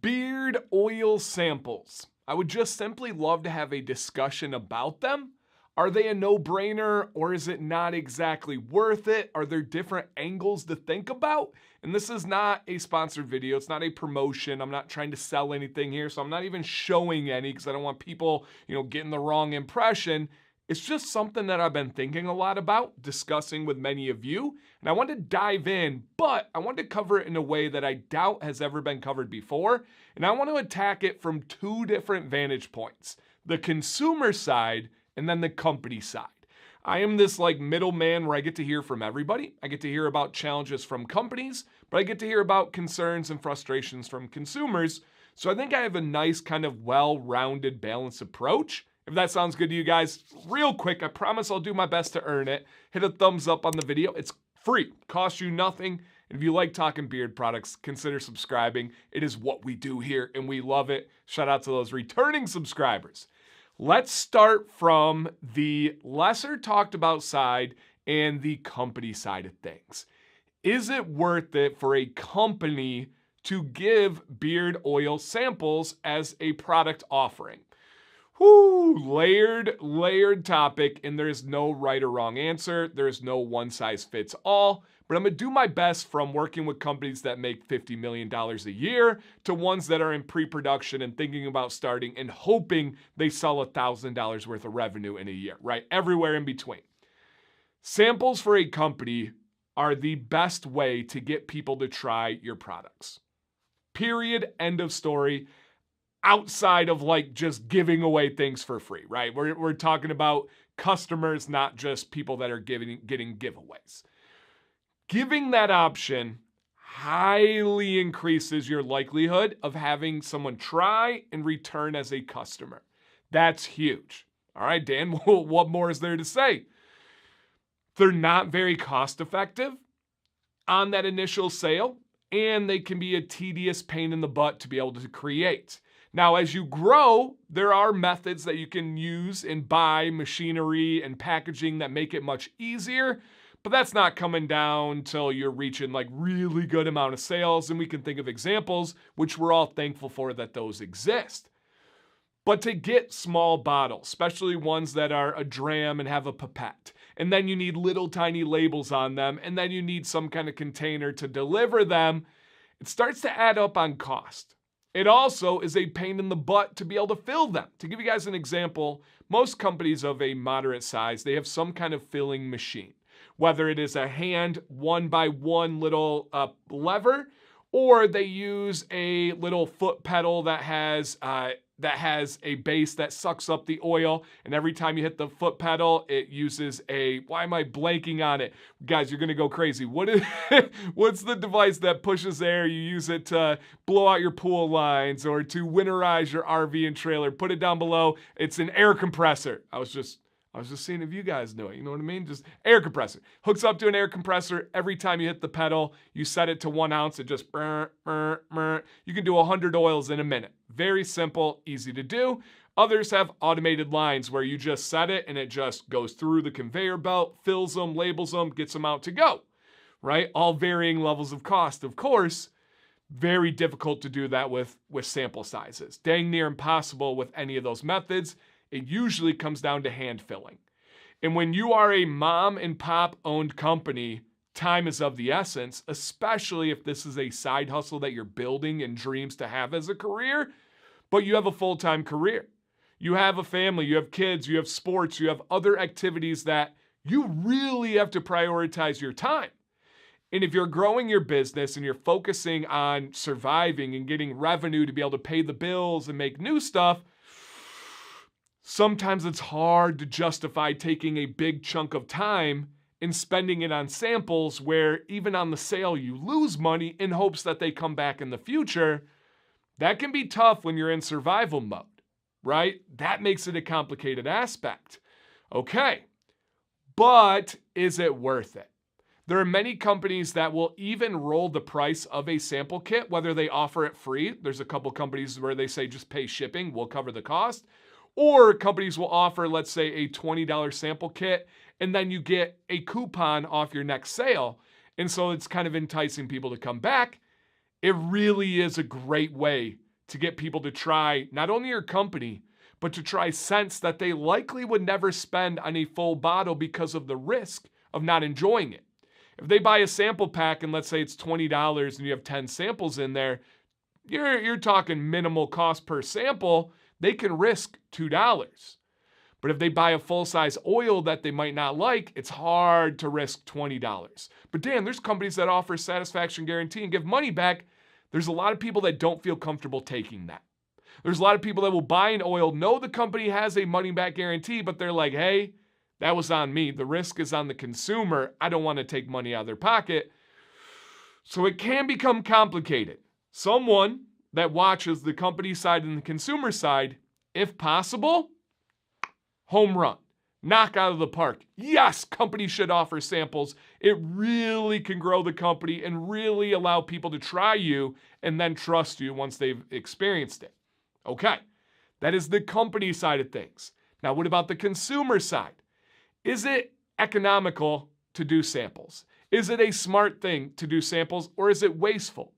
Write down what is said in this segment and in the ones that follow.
Beard oil samples. I would just simply love to have a discussion about them. Are they a no-brainer, or is it not exactly worth it? Are there different angles to think about? And this is not a sponsored video. It's not a promotion. I'm not trying to sell anything here, so I'm not even showing any because I don't want people, getting the wrong impression. It's just something that I've been thinking a lot about, discussing with many of you, and I want to dive in, but I want to cover it in a way that I doubt has ever been covered before, and I want to attack it from two different vantage points: the consumer side and then the company side. I am this middleman where I get to hear from everybody. I get to hear about challenges from companies, but I get to hear about concerns and frustrations from consumers. So I think I have a nice kind of well-rounded, balanced approach. If that sounds good to you guys, real quick, I promise I'll do my best to earn it. Hit a thumbs up on the video. It's free, costs you nothing. And if you like talking beard products, consider subscribing. It is what we do here and we love it. Shout out to those returning subscribers. Let's start from the lesser talked about side and the company side of things. Is it worth it for a company to give beard oil samples as a product offering? Layered topic, and there's no right or wrong answer. There's no one size fits all, but I'm gonna do my best from working with companies that make $50 million a year to ones that are in pre-production and thinking about starting and hoping they sell $1,000 worth of revenue in a year, right? Everywhere in between. Samples for a company are the best way to get people to try your products. Period, end of story. Outside of just giving away things for free, right? We're talking about customers, not just people that are getting giveaways. Giving that option highly increases your likelihood of having someone try and return as a customer. That's huge. All right, Dan, what more is there to say? They're not very cost effective on that initial sale, and they can be a tedious pain in the butt to be able to create. Now, as you grow, there are methods that you can use and buy, machinery and packaging that make it much easier, but that's not coming down till you're reaching really good amount of sales, and we can think of examples, which we're all thankful for that those exist. But to get small bottles, especially ones that are a dram and have a pipette, and then you need little tiny labels on them, and then you need some kind of container to deliver them, it starts to add up on cost. It also is a pain in the butt to be able to fill them. To give you guys an example, most companies of a moderate size, they have some kind of filling machine, whether it is a hand 1x1 little lever, or they use a little foot pedal that has a base that sucks up the oil, and every time you hit the foot pedal, it uses why am I blanking on it? Guys, you're gonna go crazy. What's the device that pushes air? You use it to blow out your pool lines or to winterize your RV and trailer. Put it down below. It's an air compressor. I was just seeing if you guys know it. You know what I mean? Just air compressor. Hooks up to an air compressor. Every time you hit the pedal, you set it to 1 ounce. It just, you can do 100 oils in a minute. Very simple, easy to do. Others have automated lines where you just set it and it just goes through the conveyor belt, fills them, labels them, gets them out to go, right? All varying levels of cost, of course. Very difficult to do that with sample sizes. Dang near impossible with any of those methods. It usually comes down to hand filling. And when you are a mom and pop owned company, time is of the essence, especially if this is a side hustle that you're building and dreams to have as a career, but you have a full-time career. You have a family, you have kids, you have sports, you have other activities that you really have to prioritize your time. And if you're growing your business and you're focusing on surviving and getting revenue to be able to pay the bills and make new stuff, sometimes it's hard to justify taking a big chunk of time and spending it on samples where even on the sale you lose money in hopes that they come back in the future. That can be tough when you're in survival mode, right? That makes it a complicated aspect. Okay, but is it worth it? There are many companies that will even roll the price of a sample kit, whether they offer it free. There's a couple companies where they say just pay shipping, we'll cover the cost. Or companies will offer, let's say, a $20 sample kit, and then you get a coupon off your next sale. And so it's kind of enticing people to come back. It really is a great way to get people to try not only your company, but to try scents that they likely would never spend on a full bottle because of the risk of not enjoying it. If they buy a sample pack and let's say it's $20 and you have 10 samples in there, you're talking minimal cost per sample. They can risk $2. But if they buy a full-size oil that they might not like, it's hard to risk $20. But Dan, there's companies that offer satisfaction guarantee and give money back. There's a lot of people that don't feel comfortable taking that. There's a lot of people that will buy an oil, know the company has a money-back guarantee, but they're like, hey, that was on me. The risk is on the consumer. I don't want to take money out of their pocket. So it can become complicated. Someone that watches the company side and the consumer side, if possible, home run. Knock out of the park. Yes, companies should offer samples. It really can grow the company and really allow people to try you and then trust you once they've experienced it. Okay, that is the company side of things. Now, what about the consumer side? Is it economical to do samples? Is it a smart thing to do samples, or is it wasteful?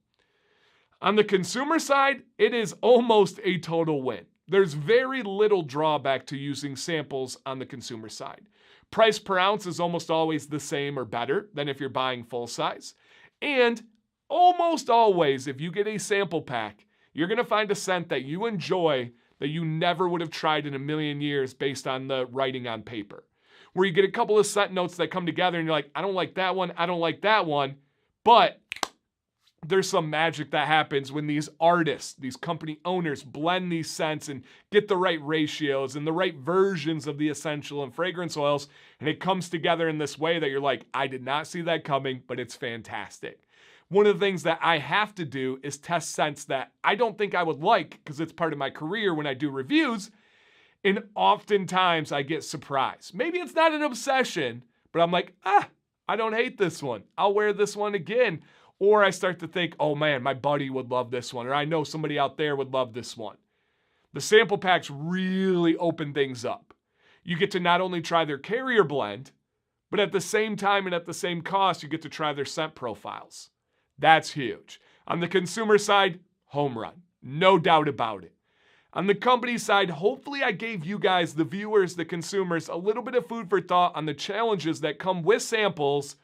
On the consumer side, it is almost a total win. There's very little drawback to using samples on the consumer side. Price per ounce is almost always the same or better than if you're buying full size. And almost always, if you get a sample pack, you're going to find a scent that you enjoy that you never would have tried in a million years based on the writing on paper. Where you get a couple of scent notes that come together and you're like, I don't like that one, I don't like that one. But there's some magic that happens when these artists, these company owners blend these scents and get the right ratios and the right versions of the essential and fragrance oils. And it comes together in this way that you're like, I did not see that coming, but it's fantastic. One of the things that I have to do is test scents that I don't think I would like because it's part of my career when I do reviews. And oftentimes I get surprised. Maybe it's not an obsession, but I'm like, I don't hate this one. I'll wear this one again. Or I start to think, oh man, my buddy would love this one. Or I know somebody out there would love this one. The sample packs really open things up. You get to not only try their carrier blend, but at the same time and at the same cost, you get to try their scent profiles. That's huge. On the consumer side, home run. No doubt about it. On the company side, hopefully I gave you guys, the viewers, the consumers, a little bit of food for thought on the challenges that come with samples,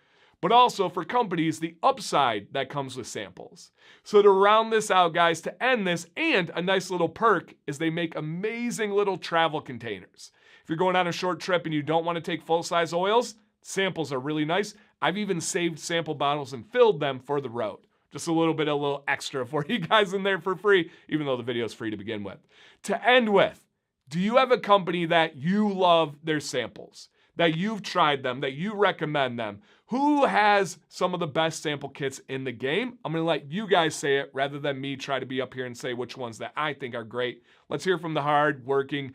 but also for companies, the upside that comes with samples. So to round this out, guys, to end this, and a nice little perk is they make amazing little travel containers. If you're going on a short trip and you don't want to take full-size oils, samples are really nice. I've even saved sample bottles and filled them for the road. Just a little extra for you guys in there for free, even though the video is free to begin with. To end with, do you have a company that you love their samples, that you've tried them, that you recommend them? Who has some of the best sample kits in the game? I'm going to let you guys say it rather than me try to be up here and say which ones that I think are great. Let's hear from the hard-working,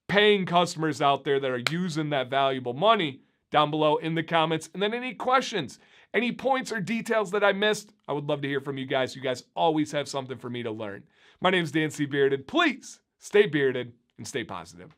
paying customers out there that are using that valuable money down below in the comments. And then any questions, any points or details that I missed, I would love to hear from you guys. You guys always have something for me to learn. My name is Dan C. Bearded. Please stay bearded and stay positive.